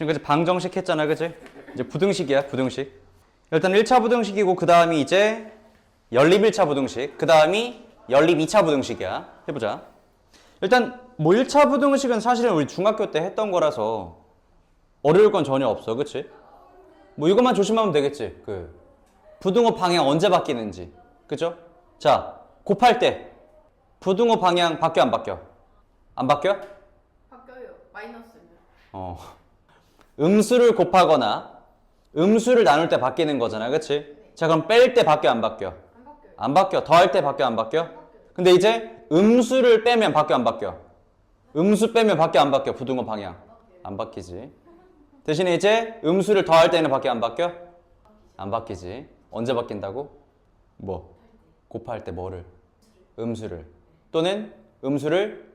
지금까지 방정식 했잖아, 그치? 이제 부등식이야, 부등식. 일단 1차 부등식이고 그 다음이 이제 연립 1차 부등식, 그 다음이 연립 2차 부등식이야. 해보자. 일단 뭐 1차 부등식은 사실은 우리 중학교 때 했던 거라서 어려울 건 전혀 없어, 그치? 뭐 이것만 조심하면 되겠지. 그 부등호 방향 언제 바뀌는지, 그죠? 자, 곱할 때 부등호 방향 바뀌어 안 바뀌어? 안 바뀌어? 바뀌어요. 마이너스는. 음수를 곱하거나 음수를 나눌 때 바뀌는 거잖아, 그치? 자, 그럼 뺄 때 바뀌어 안 바뀌어? 안 바뀌어요. 안 바뀌어. 더할 때 바뀌어 안 바뀌어? 근데 이제 음수를 빼면 바뀌어 안 바뀌어? 음수 빼면 바뀌어 안 바뀌어? 부등호 방향 안 바뀌지. 대신에 이제 음수를 더할 때는 바뀌어 안 바뀌어? 안 바뀌지. 언제 바뀐다고? 뭐? 곱할 때 뭐를? 음수를. 또는 음수를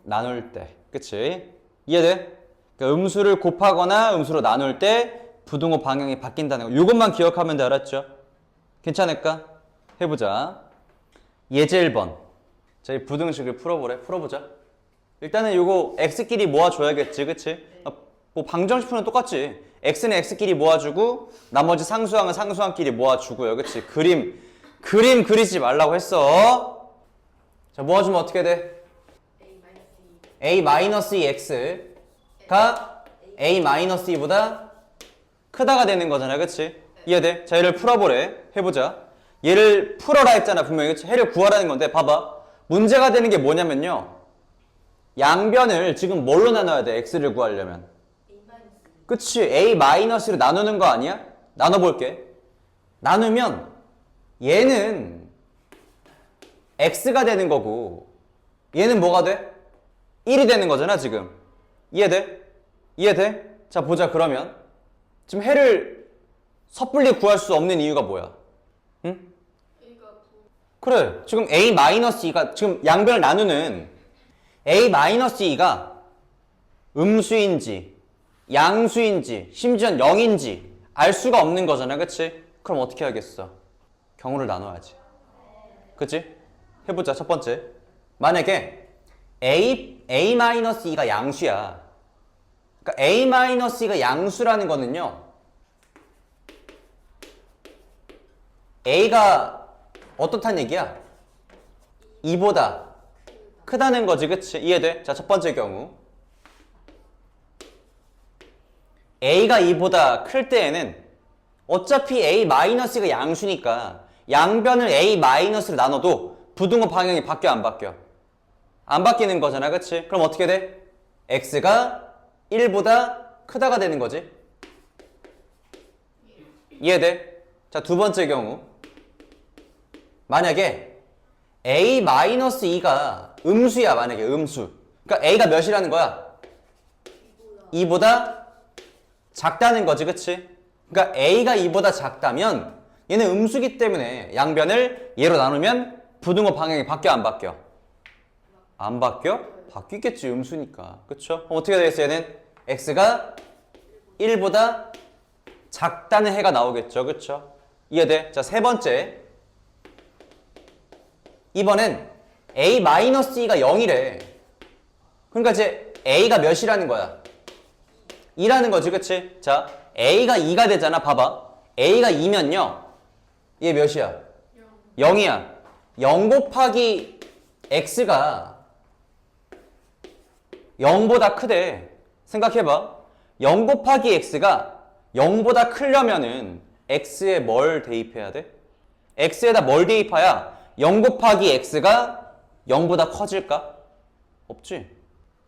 나눌 때. 그치? 이해돼? 그러니까 음수를 곱하거나 음수로 나눌 때 부등호 방향이 바뀐다는 거. 이것만 기억하면 돼. 알았죠? 괜찮을까? 해보자. 예제 1번. 자, 이 부등식을 풀어보래. 풀어보자. 일단은 이거 x끼리 모아줘야겠지. 그치? 뭐 방정식 푸는 똑같지. x는 x끼리 모아주고 나머지 상수항은 상수항끼리 모아주고요. 그치? 그림 그리지 말라고 했어. 자, 모아주면 어떻게 돼? a-2x가 a-2보다 크다가 되는 거잖아. 그치? 이해돼? 자, 얘를 풀어보래. 해보자. 얘를 풀어라 했잖아. 분명히. 그치? 해를 구하라는 건데 봐봐. 문제가 되는 게 뭐냐면요. 양변을 지금 뭘로 나눠야 돼? x를 구하려면. 그치? a-로 나누는 거 아니야? 나눠볼게. 나누면 얘는 x가 되는 거고 얘는 뭐가 돼? 1이 되는 거잖아 지금. 이해돼? 이해돼? 자, 보자. 그러면 지금 해를 섣불리 구할 수 없는 이유가 뭐야? 응? 그래. 지금 a-2가 지금 양변을 나누는 a-2가 음수인지 양수인지 심지어는 0인지 알 수가 없는 거잖아. 그치? 그럼 어떻게 하겠어? 경우를 나눠야지. 그치? 해보자. 첫 번째. 만약에 a-2가 양수야. 그러니까 a-2가 양수라는 거는요. a가 어떻다는 얘기야? 2보다 크다는 거지. 그치? 이해돼? 자, 첫 번째 경우. a가 2보다 클 때에는 어차피 a-가 양수니까 양변을 a-로 나눠도 부등호 방향이 바뀌어 안 바뀌어? 안 바뀌는 거잖아. 그치? 그럼 어떻게 돼? x가 1보다 크다가 되는 거지. 이해돼? 자, 두 번째 경우. 만약에 a-2가 음수야. 만약에 음수. 그러니까 a가 몇이라는 거야? 2보다 작다는 거지. 그치? 그러니까 a가 2보다 작다면 얘는 음수기 때문에 양변을 얘로 나누면 부등호 방향이 바뀌어 안 바뀌어? 안 바뀌어? 바뀌겠지. 음수니까. 그쵸? 그럼 어떻게 되겠어? 얘는 x가 1보다 작다는 해가 나오겠죠. 그쵸? 이해돼? 자, 세 번째. 이번엔 a-가 0이래. 그러니까 이제 a가 몇이라는 거야? 2라는 거지. 그치? 자, a가 2가 되잖아. 봐봐. a가 2면요. 얘 몇이야? 0이야. 0 곱하기 x가 0보다 크대. 생각해봐. 0 곱하기 x가 0보다 크려면은 x에 뭘 대입해야 돼? x에다 뭘 대입해야 0 곱하기 x가 0보다 커질까? 없지.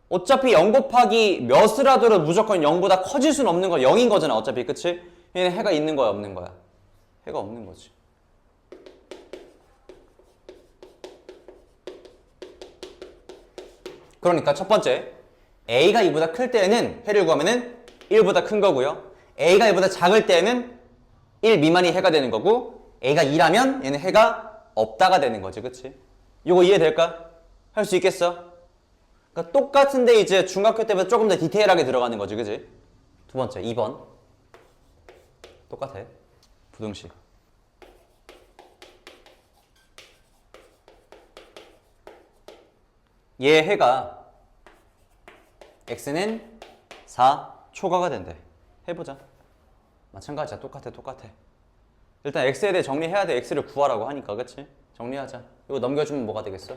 어차피 0 곱하기 몇을 하더라도 무조건 0보다 커질 수는 없는 거야. 0인 거잖아. 어차피. 그치? 얘는 해가 있는 거야? 없는 거야? 해가 없는 거지. 그러니까 첫 번째. a가 2보다 클 때에는 해를 구하면은 1보다 큰 거고요. a가 2보다 작을 때에는 1 미만이 해가 되는 거고 a가 2라면 얘는 해가 없다가 되는 거지. 그치? 이거 이해될까? 할 수 있겠어? 그러니까 똑같은데 이제 중학교 때보다 조금 더 디테일하게 들어가는 거지. 그치? 두 번째 2번 똑같아. 부등식. 얘 해가 x는 4, 초과가 된대. 해보자. 마찬가지야. 똑같아. 일단 x에 대해 정리해야 돼. x를 구하라고 하니까. 그치? 정리하자. 이거 넘겨주면 뭐가 되겠어?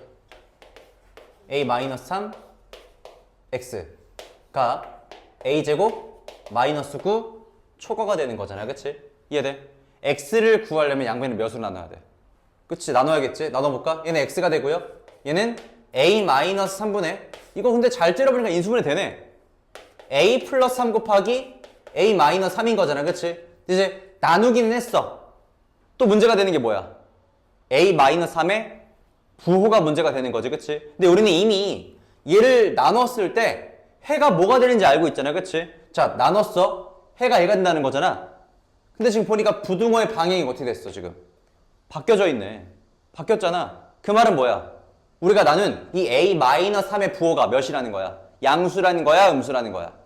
a-3 x가 a제곱 마이너스 9 초과가 되는 거잖아. 그치? 이해돼? x를 구하려면 양변을 몇으로 나눠야 돼? 그치? 나눠야겠지? 나눠볼까? 얘는 x가 되고요. 얘는 a-3분의 이거 근데 잘 째려보니까 인수분해 되네. a 플러스 3 곱하기 a 마이너스 3인 거잖아. 그치? 이제 나누기는 했어. 또 문제가 되는 게 뭐야? a 마이너스 3의 부호가 문제가 되는 거지. 그치? 근데 우리는 이미 얘를 나눴을 때 해가 뭐가 되는지 알고 있잖아. 그치? 자, 나눴어. 해가 얘가 된다는 거잖아. 근데 지금 보니까 부등호의 방향이 어떻게 됐어, 지금? 바뀌어져 있네. 바뀌었잖아. 그 말은 뭐야? 우리가 나눈 이 a-3의 부호가 몇이라는 거야? 양수라는 거야? 음수라는 거야?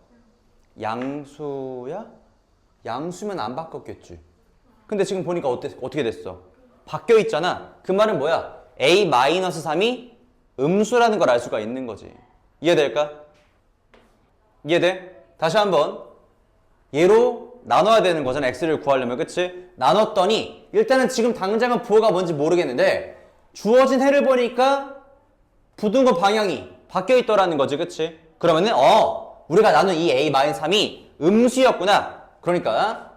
양수야? 양수면 안 바꿨겠지. 근데 지금 보니까 어떻게 됐어? 바뀌어 있잖아. 그 말은 뭐야? a-3이 음수라는 걸 알 수가 있는 거지. 이해될까? 이해돼? 다시 한번 얘로 나눠야 되는 거잖아. x를 구하려면. 그치? 나눴더니 일단은 지금 당장은 부호가 뭔지 모르겠는데 주어진 해를 보니까 부등호 방향이 바뀌어 있더라는 거지. 그치? 그러면은 우리가 나눈 이 a-3이 음수였구나. 그러니까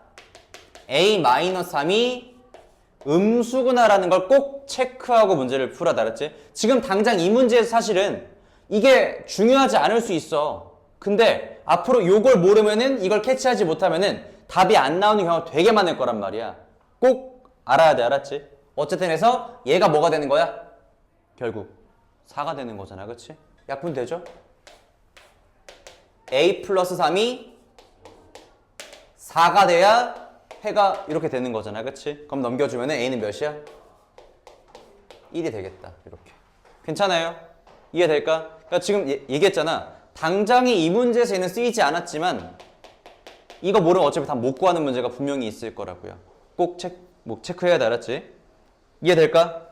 a-3이 음수구나라는 걸 꼭 체크하고 문제를 풀어라. 알았지? 지금 당장 이 문제에서 사실은 이게 중요하지 않을 수 있어. 근데 앞으로 요걸 모르면은 이걸 캐치하지 못하면은 답이 안 나오는 경우가 되게 많을 거란 말이야. 꼭 알아야 돼. 알았지? 어쨌든 해서 얘가 뭐가 되는 거야? 결국 4가 되는 거잖아. 그치? 약분되죠? a 플러스 3이 4가 돼야 해가 이렇게 되는 거잖아. 그치? 그럼 넘겨주면 a는 몇이야? 1이 되겠다. 이렇게. 괜찮아요? 이해될까? 그러니까 지금 얘기했잖아. 당장이 이 문제에서 얘는 쓰이지 않았지만 이거 모르면 어차피 다 못 구하는 문제가 분명히 있을 거라고요. 꼭 체크해야 돼. 알았지? 이해될까?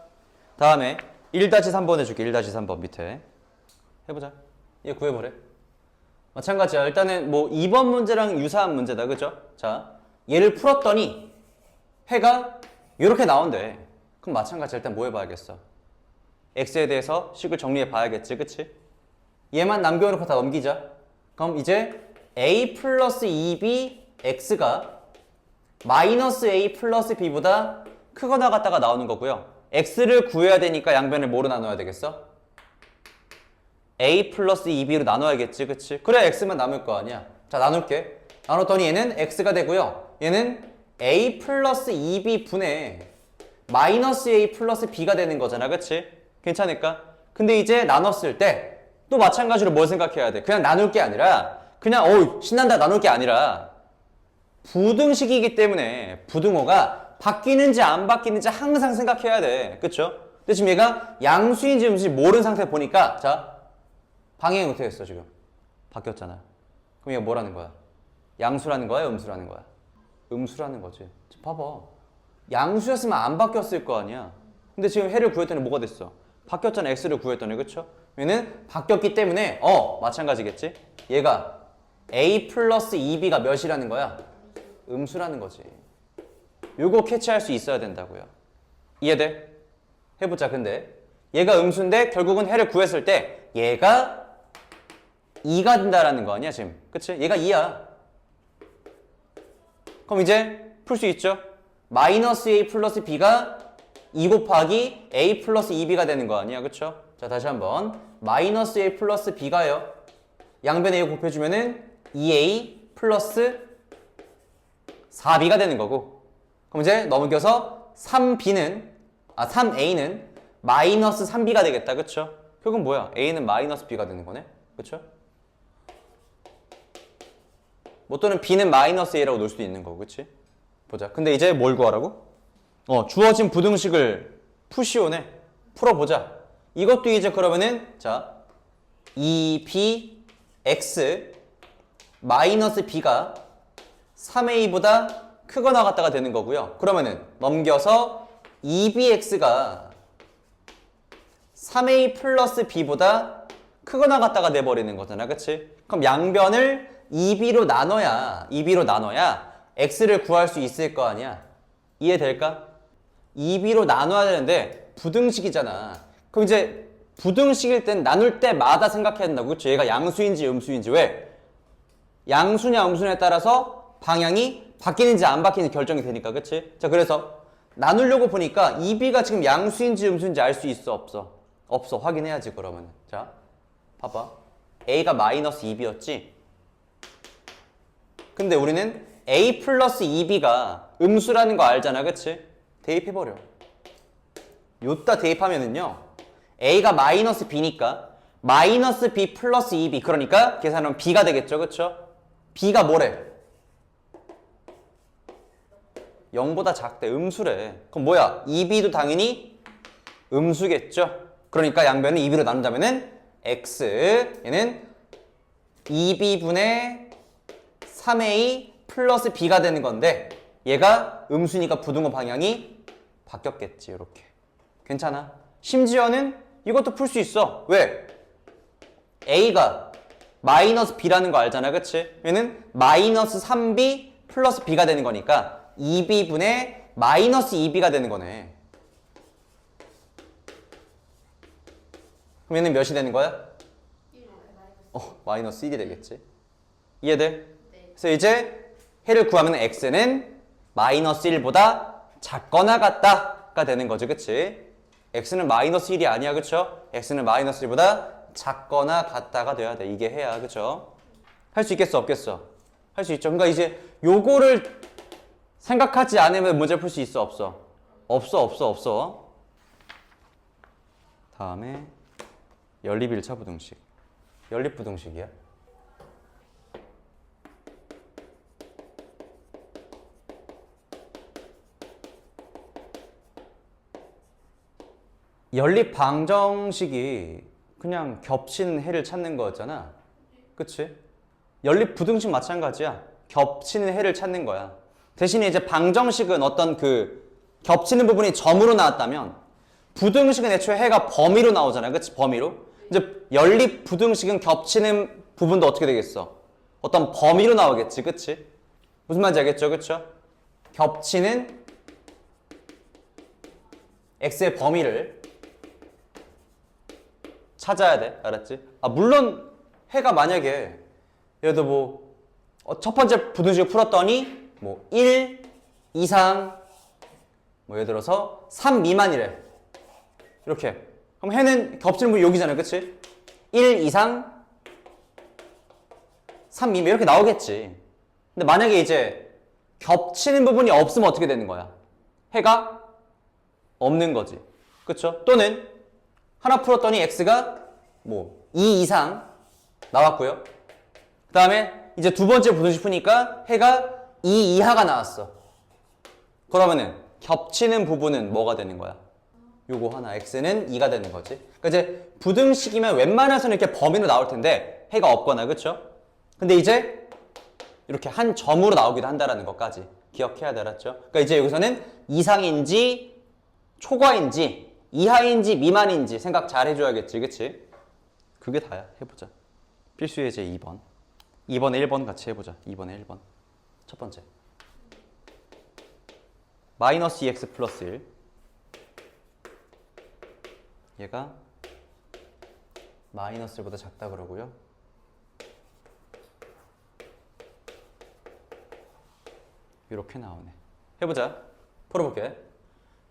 다음에 1-3번 해줄게. 1-3번 밑에 해보자. 얘 구해보래. 마찬가지야. 일단은 뭐 2번 문제랑 유사한 문제다. 그죠? 자, 얘를 풀었더니 해가 이렇게 나온대. 그럼 마찬가지야. 일단 뭐 해봐야겠어? x에 대해서 식을 정리해 봐야겠지. 그치? 얘만 남겨놓고 다 넘기자. 그럼 이제 a 플러스 2b x가 마이너스 a 플러스 b보다 크거나 같다가 나오는 거고요. x를 구해야 되니까 양변을 뭐로 나눠야 되겠어? a 플러스 2b로 나눠야겠지. 그치? 그래야 x만 남을 거 아니야. 자, 나눌게. 나눴더니 얘는 x가 되고요. 얘는 a 플러스 2b 분의 마이너스 a 플러스 b가 되는 거잖아. 그치? 괜찮을까? 근데 이제 나눴을 때 또 마찬가지로 뭘 생각해야 돼? 그냥 나눌 게 아니라 그냥 신난다 나눌 게 아니라 부등식이기 때문에 부등호가 바뀌는지 안 바뀌는지 항상 생각해야 돼. 그쵸? 근데 지금 얘가 양수인지 음수인지 모르는 상태 보니까 자, 방향이 어떻게 됐어 지금? 바뀌었잖아. 그럼 얘가 뭐라는 거야? 양수라는 거야? 음수라는 거야? 음수라는 거지. 지금 봐봐. 양수였으면 안 바뀌었을 거 아니야. 근데 지금 해를 구했더니 뭐가 됐어? 바뀌었잖아. x를 구했더니. 그쵸? 얘는 바뀌었기 때문에 마찬가지겠지? 얘가 a 플러스 2b가 몇이라는 거야? 음수라는 거지. 요거 캐치할 수 있어야 된다고요. 이해돼? 해보자. 근데 얘가 음수인데 결국은 해를 구했을 때 얘가 2가 된다라는 거 아니야 지금? 그치? 얘가 2야. 그럼 이제 풀 수 있죠? 마이너스 a 플러스 b가 2 곱하기 a 플러스 2b가 되는 거 아니야? 그쵸? 자, 다시 한번 마이너스 a 플러스 b가요. 양변 a 곱해주면은 2a 플러스 4b가 되는 거고. 그럼 이제 넘겨서 3a는 마이너스 3b가 되겠다. 그쵸? 결국은 뭐야? a는 마이너스 b가 되는 거네. 그쵸? 뭐 또는 b는 마이너스 a라고 놓을 수도 있는 거고. 그치? 보자. 근데 이제 뭘 구하라고? 주어진 부등식을 푸시오네. 풀어보자. 이것도 이제 그러면은 자 2bx 마이너스 b가 3a보다 크거나 같다가 되는 거고요. 그러면은 넘겨서 2bx가 3a 플러스 b보다 크거나 같다가 돼버리는 거잖아. 그치? 그럼 양변을 2b로 나눠야 x를 구할 수 있을 거 아니야. 이해될까? 2b로 나눠야 되는데 부등식이잖아. 그럼 이제 부등식일 땐 나눌 때마다 생각해야 된다고. 그렇죠? 얘가 양수인지 음수인지. 왜? 양수냐 음수냐에 따라서 방향이 바뀌는지 안 바뀌는지 결정이 되니까. 그치? 자, 그래서 나누려고 보니까 2b가 지금 양수인지 음수인지 알 수 있어? 없어? 없어. 확인해야지 그러면. 자, 봐봐. a가 마이너스 2b였지? 근데 우리는 a 플러스 2b가 음수라는 거 알잖아. 그치? 대입해버려. 요따 대입하면은요, a가 마이너스 b니까 마이너스 b 플러스 2b, 그러니까 계산하면 b가 되겠죠. 그쵸? b가 뭐래? 0보다 작대. 음수래. 그럼 뭐야? 2b도 당연히 음수겠죠. 그러니까 양변을 2b로 나눈다면은 x, 얘는 2b분의 3a 플러스 b가 되는 건데, 얘가 음수니까 부등호 방향이 바뀌었겠지. 이렇게. 괜찮아? 심지어는 이것도 풀 수 있어. 왜? a가 마이너스 b라는 거 알잖아. 그치? 얘는 마이너스 3b 플러스 b가 되는 거니까 2b분의 마이너스 2b가 되는 거네. 그럼 얘는 몇이 되는 거야? 마이너스 1이 되겠지. 이해돼? 네. 그래서 이제 해를 구하면 x는 마이너스 1보다 작거나 같다가 되는 거지. 그치? x는 마이너스 1이 아니야. 그쵸? x는 마이너스 1보다 작거나 같다가 돼야 돼. 이게 해야. 그쵸? 할 수 있겠어? 없겠어? 할 수 있죠. 그러니까 이제 요거를 생각하지 않으면 문제 풀 수 있어? 없어? 없어. 다음에 연립 1차 부등식. 연립 부등식이야. 연립 방정식이 그냥 겹치는 해를 찾는 거였잖아. 그치? 연립 부등식 마찬가지야. 겹치는 해를 찾는 거야. 대신에 이제 방정식은 어떤 그 겹치는 부분이 점으로 나왔다면, 부등식은 애초에 해가 범위로 나오잖아. 그치? 범위로. 이제 연립 부등식은 겹치는 부분도 어떻게 되겠어? 어떤 범위로 나오겠지. 그치? 무슨 말인지 알겠죠? 그쵸? 겹치는 x의 범위를 찾아야 돼. 알았지? 물론 해가 만약에 예를 들어 뭐 첫 번째 부등식을 풀었더니 뭐 1 이상 뭐 예를 들어서 3 미만이래. 이렇게. 그럼 해는 겹치는 부분이 여기잖아요. 그치? 1 이상 3 미만 이렇게 나오겠지. 근데 만약에 이제 겹치는 부분이 없으면 어떻게 되는 거야? 해가 없는 거지. 그쵸? 또는 하나 풀었더니 x가 뭐 2 이상 나왔고요. 그 다음에 이제 두 번째 부등식 푸니까 해가 2 이하가 나왔어. 그러면은 겹치는 부분은 뭐가 되는 거야? 요거 하나, x는 2가 되는 거지. 그러니까 이제 부등식이면 웬만해서는 이렇게 범위로 나올 텐데 해가 없거나. 그쵸? 근데 이제 이렇게 한 점으로 나오기도 한다라는 것까지 기억해야 돼. 알았죠? 그러니까 이제 여기서는 이상인지 초과인지 이하인지 미만인지 생각 잘 해줘야겠지. 그치? 그게 다야. 해보자. 필수 예제 2번. 2번에 1번 같이 해보자. 2번에 1번. 첫 번째. 마이너스 2x 플러스 1. 얘가 마이너스 1보다 작다 그러고요. 이렇게 나오네. 해보자. 풀어볼게.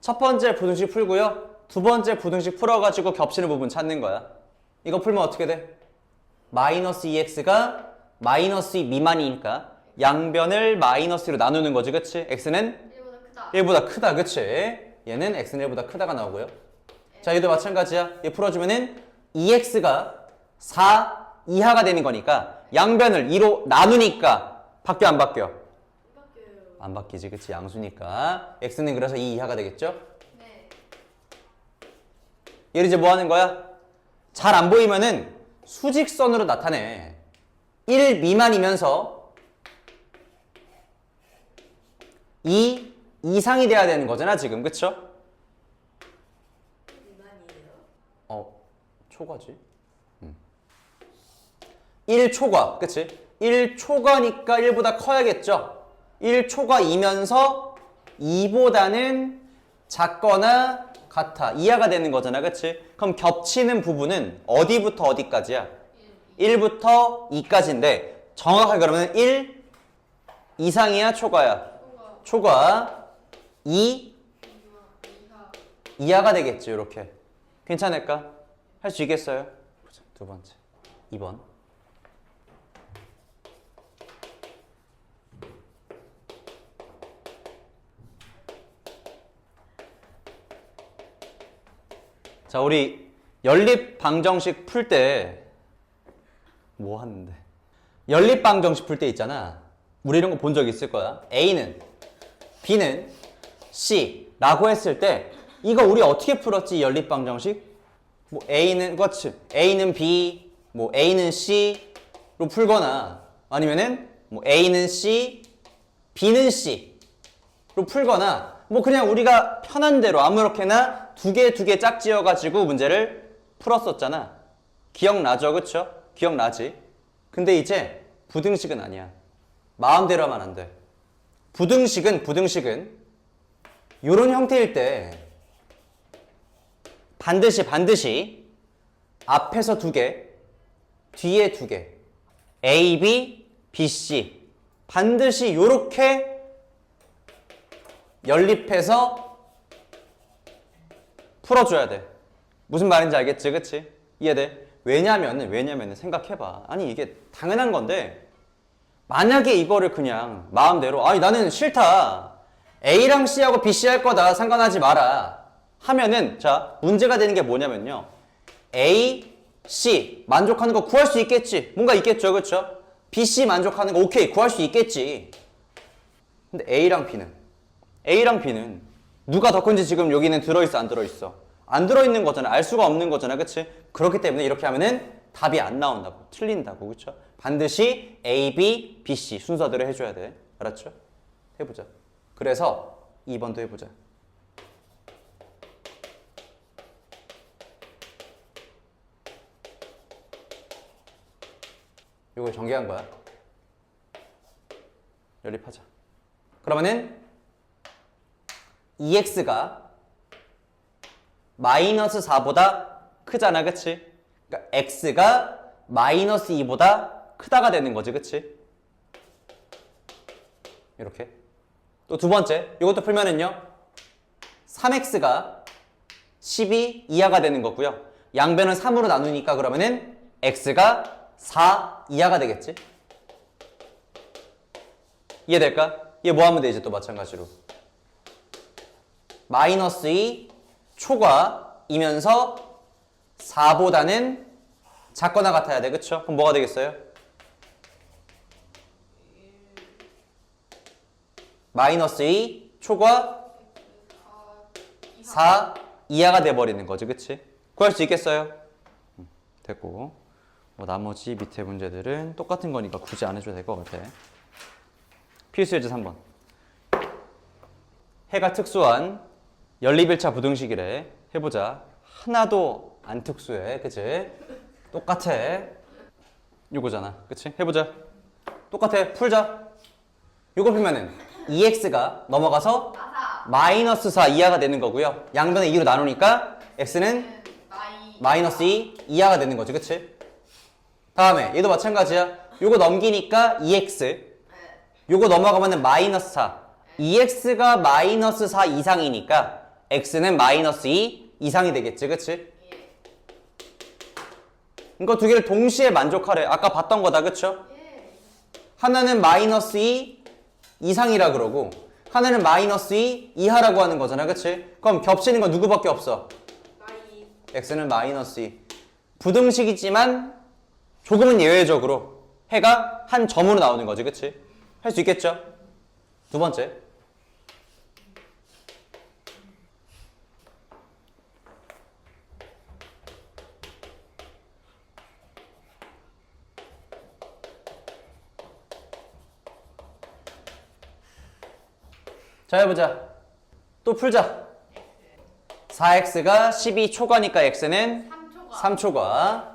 첫 번째 부등식 풀고요. 두 번째 부등식 풀어가지고 겹치는 부분 찾는 거야. 이거 풀면 어떻게 돼? 마이너스 2x가 마이너스 2 미만이니까 양변을 마이너스 2로 나누는 거지. 그치? x는 1보다 크다. 1보다 크다. 그치? 얘는 x는 1보다 크다가 나오고요. 자, 얘도 마찬가지야. 얘 풀어주면은 2x가 4 이하가 되는 거니까 양변을 2로 나누니까 바뀌어 안 바뀌어? 바뀌어요. 안 바뀌지. 그치? 양수니까 x는 그래서 2 이하가 되겠죠? 네. 얘를 이제 뭐 하는 거야? 잘 안 보이면은 수직선으로 나타내. 1 미만이면서 2 이상이 돼야 되는 거잖아 지금. 그쵸? 미만이에요? 초과지. 1 초과. 그치? 1초가니까 1보다 커야겠죠? 1초가 2면서 2보다는 작거나 같아. 이하가 되는 거잖아. 그치? 그럼 겹치는 부분은 어디부터 어디까지야? 1부터 2까지인데 정확하게 그러면 1 이상이야? 초과야? 초과 2 이하가 되겠지. 이렇게. 괜찮을까? 할 수 있겠어요? 보자. 두 번째. 2번. 자, 우리 연립 방정식 풀 때 뭐 하는데? 연립 방정식 풀 때 있잖아. 우리 이런 거 본 적 있을 거야. A는 B는 C라고 했을 때 이거 우리 어떻게 풀었지? 연립 방정식? 뭐 A는 그렇지. A는 B, 뭐 A는 C로 풀거나 아니면은 뭐 A는 C, B는 C로 풀거나 뭐 그냥 우리가 편한 대로 아무렇게나 두 개 짝지어가지고 문제를 풀었었잖아. 기억나죠? 그쵸? 기억나지? 근데 이제 부등식은 아니야. 마음대로 하면 안 돼. 부등식은 이런 형태일 때 반드시 앞에서 2개, 뒤에 2개, A, B, B, C 반드시 이렇게 연립해서 풀어줘야 돼. 무슨 말인지 알겠지? 그치? 이해돼? 왜냐면은 생각해봐. 아니 이게 당연한 건데 만약에 이거를 그냥 마음대로 아니 나는 싫다. A랑 C하고 B, C 할 거다. 상관하지 마라. 하면은 자 문제가 되는 게 뭐냐면요. A, C 만족하는 거 구할 수 있겠지. 뭔가 있겠죠. 그렇죠? B, C 만족하는 거 오케이 구할 수 있겠지. 근데 A랑 B는 누가 더 큰지 지금 여기는 들어있어 안 들어있어? 안 들어있는 거잖아. 알 수가 없는 거잖아. 그치? 그렇기 때문에 이렇게 하면은 답이 안 나온다고. 틀린다고. 그쵸? 반드시 A, B, B, C 순서대로 해줘야 돼. 알았죠? 해보자. 그래서 2번도 해보자. 이거 전개한 거야. 연립하자. 그러면은 EX가 마이너스 4보다 크잖아. 그치? 그러니까 X가 마이너스 2보다 크다가 되는 거지. 그치? 이렇게. 또 두 번째. 이것도 풀면은요. 3X가 12 이하가 되는 거고요. 양변을 3으로 나누니까 그러면은 X가 4 이하가 되겠지? 이해될까? 이해 뭐 하면 돼 이제 또 마찬가지로. 마이너스 2 초과이면서 4보다는 작거나 같아야 돼. 그쵸? 그럼 뭐가 되겠어요? 마이너스 2 초과 4 이하가 돼버리는 거지. 그치? 구할 수 있겠어요? 됐고 뭐 나머지 밑에 문제들은 똑같은 거니까 굳이 안 해줘도 될 것 같아. 필수 예제 3번. 해가 특수한 연립1차 부등식이래. 해보자. 하나도 안 특수해. 그치? 똑같아. 요거잖아. 그치? 해보자. 똑같아. 풀자. 요거 풀면은 2x가 넘어가서 마이너스 4 이하가 되는 거고요. 양변에 2로 나누니까 x는 마이너스 2 이하가 되는 거지. 그치? 다음에 얘도 마찬가지야. 요거 넘기니까 2x. 요거 넘어가면은 마이너스 4. 2x가 마이너스 4 이상이니까 x는 마이너스 2 이상이 되겠지. 그치? 이거 두 개를 동시에 만족하래. 아까 봤던 거다. 그쵸? 하나는 마이너스 2 이상이라 그러고 하나는 마이너스 2 이하라고 하는 거잖아. 그치? 그럼 겹치는 건 누구밖에 없어? x는 마이너스 2. 부등식이지만 조금은 예외적으로 해가 한 점으로 나오는 거지. 그치? 할 수 있겠죠? 두 번째. 자, 해보자. 또 풀자. 4x가 12 초과니까 x는 3초과.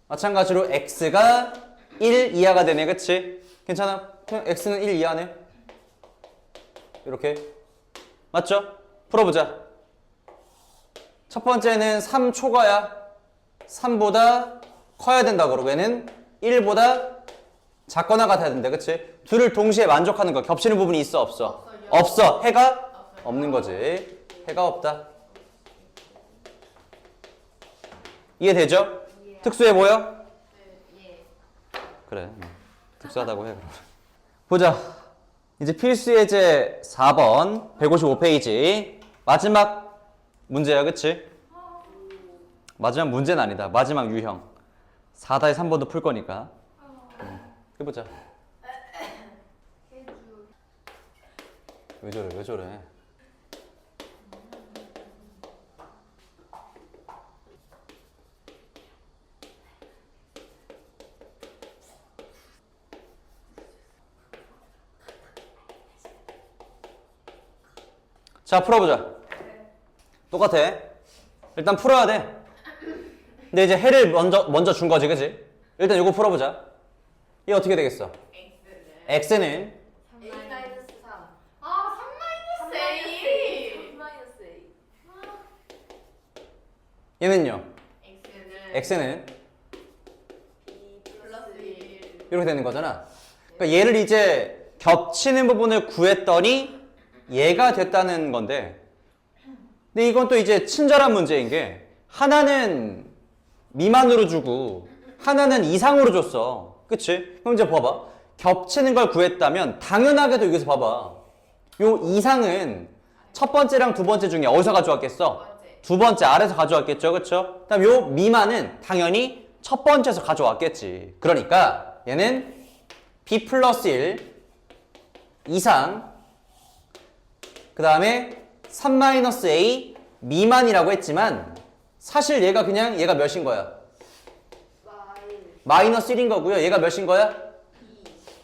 마찬가지로 x가 1 이하가 되네, 그치? 괜찮아? 그냥 x는 1 이하네. 이렇게. 맞죠? 풀어보자. 첫 번째는 3 초과야. 3보다 커야 된다 그러고 얘는 1보다 작거나 같아야 된다, 그치? 둘을 동시에 만족하는 거. 겹치는 부분이 있어, 없어? 없어. 해가 없는 거지. 해가 없다. 이해되죠? 특수해 보여? 그래. 특수하다고 해, 그럼. 보자. 이제 필수 예제 4번, 155페이지. 마지막 문제야, 그치? 마지막 문제는 아니다. 마지막 유형. 4-3번도 풀 거니까. 해보자. 왜 저래, 왜 저래. 자, 풀어보자. 똑같아. 일단 풀어야 돼. 근데 이제 해를 먼저 준 거지, 그치? 일단 이거 풀어보자. 얘 어떻게 되겠어? x는 A 마이너스 3. 아, 3 마이너스 A. 3 마이너스 A. 얘는요? X는 x는 B 플러스 1. 이렇게 되는 거잖아. 그러니까 얘를 이제 겹치는 부분을 구했더니 얘가 됐다는 건데, 근데 이건 또 이제 친절한 문제인 게 하나는 미만으로 주고 하나는 이상으로 줬어. 그치? 그럼 이제 봐봐. 겹치는 걸 구했다면 당연하게도 여기서 봐봐. 요 이상은 첫 번째랑 두 번째 중에 어디서 가져왔겠어? 두 번째 아래서 가져왔겠죠. 그쵸? 그다음 요 미만은 당연히 첫 번째에서 가져왔겠지. 그러니까 얘는 b 플러스 1 이상 그 다음에 3-a 미만이라고 했지만 사실 얘가 그냥 얘가 몇인 거야? 마이너스 1인 거고요. 얘가 몇인 거야?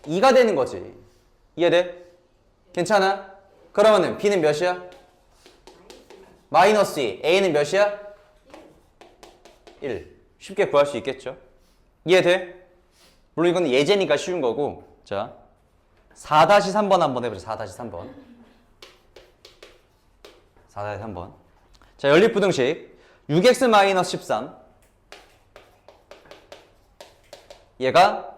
2가 되는 거지. 이해돼? 괜찮아? 그러면은 b는 몇이야? 마이너스 2. a는 몇이야? 1. 쉽게 구할 수 있겠죠? 이해돼? 물론 이건 예제니까 쉬운 거고. 자, 4-3번 한번 해보자. 4-3번. 4-3번. 자, 연립부등식 6x-13 얘가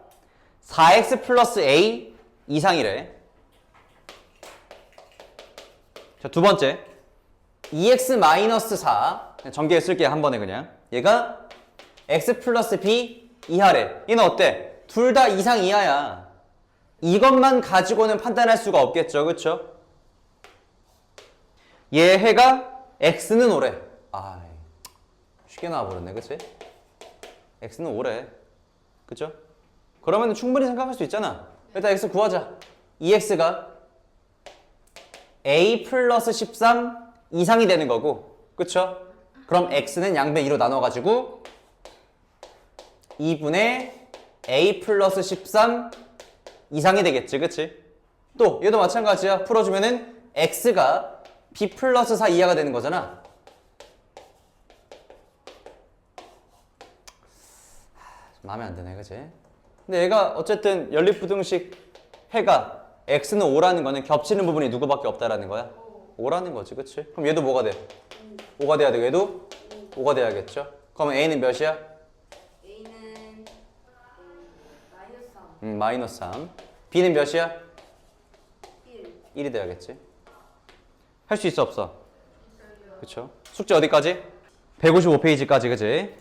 4x 플러스 a 이상이래. 자, 두 번째 2x-4 전개해 쓸게 한 번에 그냥. 얘가 x 플러스 b 이하래. 얘는 어때? 둘 다 이상 이하야. 이것만 가지고는 판단할 수가 없겠죠. 그쵸? 얘 해가 x는 5래. 아, 쉽게 나와버렸네. 그치? x는 5래. 그쵸? 그러면 충분히 생각할 수 있잖아. 일단 x 구하자. 2x가 a 플러스 13 이상이 되는 거고. 그쵸? 그럼 x는 양변 2로 나눠가지고 2분의 a 플러스 13 이상이 되겠지. 그치? 또 얘도 마찬가지야. 풀어주면은 x가 b 플러스 4 이하가 되는 거잖아. 마음에 안 드네. 그치? 근데 얘가 어쨌든 연립부등식 해가 x는 5라는 거는 겹치는 부분이 누구밖에 없다라는 거야? 5라는 거지. 그치? 그럼 얘도 뭐가 돼? 5가 돼야 되고 얘도 5가 돼야겠죠? 그러면 a는 몇이야? A는 마이너스 3. 마이너스 3. b는 몇이야? 1. 1이 돼야겠지. 할 수 있어 없어? 그쵸? 숙제 어디까지? 155페이지까지. 그치?